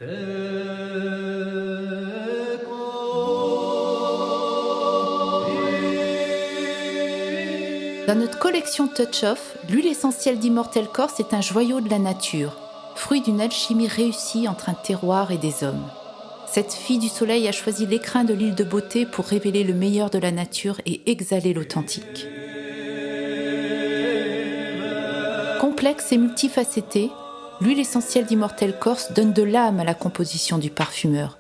Dans notre collection Touch-Off, l'huile essentielle d'Immortelle Corse est un joyau de la nature, fruit d'une alchimie réussie entre un terroir et des hommes. Cette fille du soleil a choisi l'écrin de l'île de beauté pour révéler le meilleur de la nature et exhaler l'authentique. Complexe et multifacettée, l'huile essentielle d'Immortelle Corse donne de l'âme à la composition du parfumeur.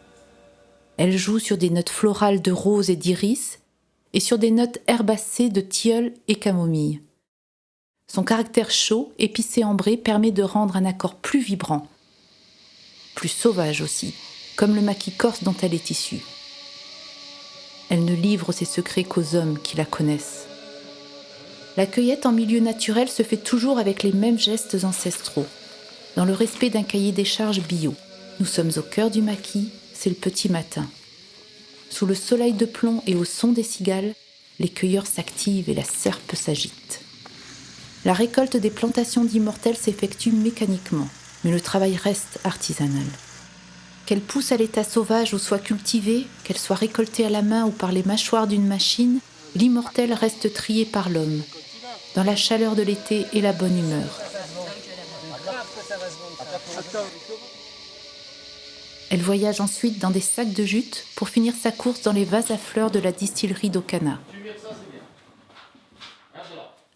Elle joue sur des notes florales de rose et d'iris et sur des notes herbacées de tilleul et camomille. Son caractère chaud, épicé ambré permet de rendre un accord plus vibrant, plus sauvage aussi, comme le maquis corse dont elle est issue. Elle ne livre ses secrets qu'aux hommes qui la connaissent. La cueillette en milieu naturel se fait toujours avec les mêmes gestes ancestraux, dans le respect d'un cahier des charges bio. Nous sommes au cœur du maquis, c'est le petit matin. Sous le soleil de plomb et au son des cigales, les cueilleurs s'activent et la serpe s'agite. La récolte des plantations d'Immortelle s'effectue mécaniquement, mais le travail reste artisanal. Qu'elle pousse à l'état sauvage ou soit cultivée, qu'elle soit récoltée à la main ou par les mâchoires d'une machine, l'Immortelle reste triée par l'homme, dans la chaleur de l'été et la bonne humeur. Elle voyage ensuite dans des sacs de jute pour finir sa course dans les vases à fleurs de la distillerie d'Ocana.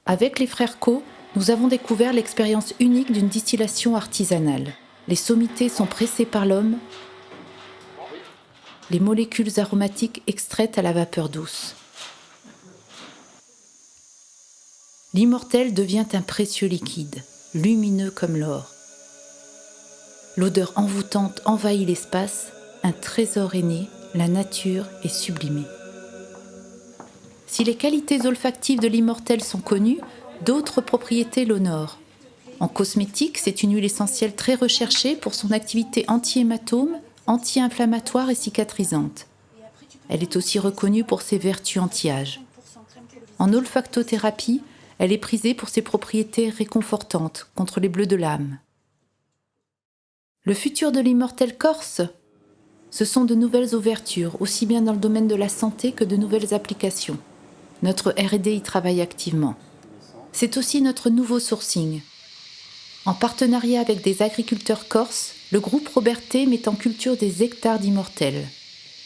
Avec les frères Co, nous avons découvert l'expérience unique d'une distillation artisanale. Les sommités sont pressées par l'homme, les molécules aromatiques extraites à la vapeur douce. L'Immortelle devient un précieux liquide, lumineux comme l'or. L'odeur envoûtante envahit l'espace, un trésor est né, la nature est sublimée. Si les qualités olfactives de l'Immortelle sont connues, d'autres propriétés l'honorent. En cosmétique, c'est une huile essentielle très recherchée pour son activité anti-hématome, anti-inflammatoire et cicatrisante. Elle est aussi reconnue pour ses vertus anti-âge. En olfactothérapie, elle est prisée pour ses propriétés réconfortantes contre les bleus de l'âme. Le futur de l'Immortelle Corse, ce sont de nouvelles ouvertures, aussi bien dans le domaine de la santé que de nouvelles applications. Notre R&D y travaille activement. C'est aussi notre nouveau sourcing. En partenariat avec des agriculteurs corses, le groupe Robertet met en culture des hectares d'Immortelle.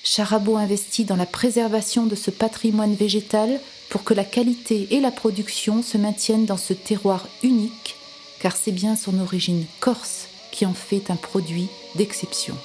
Charabot investit dans la préservation de ce patrimoine végétal pour que la qualité et la production se maintiennent dans ce terroir unique, car c'est bien son origine corse qui en fait un produit d'exception.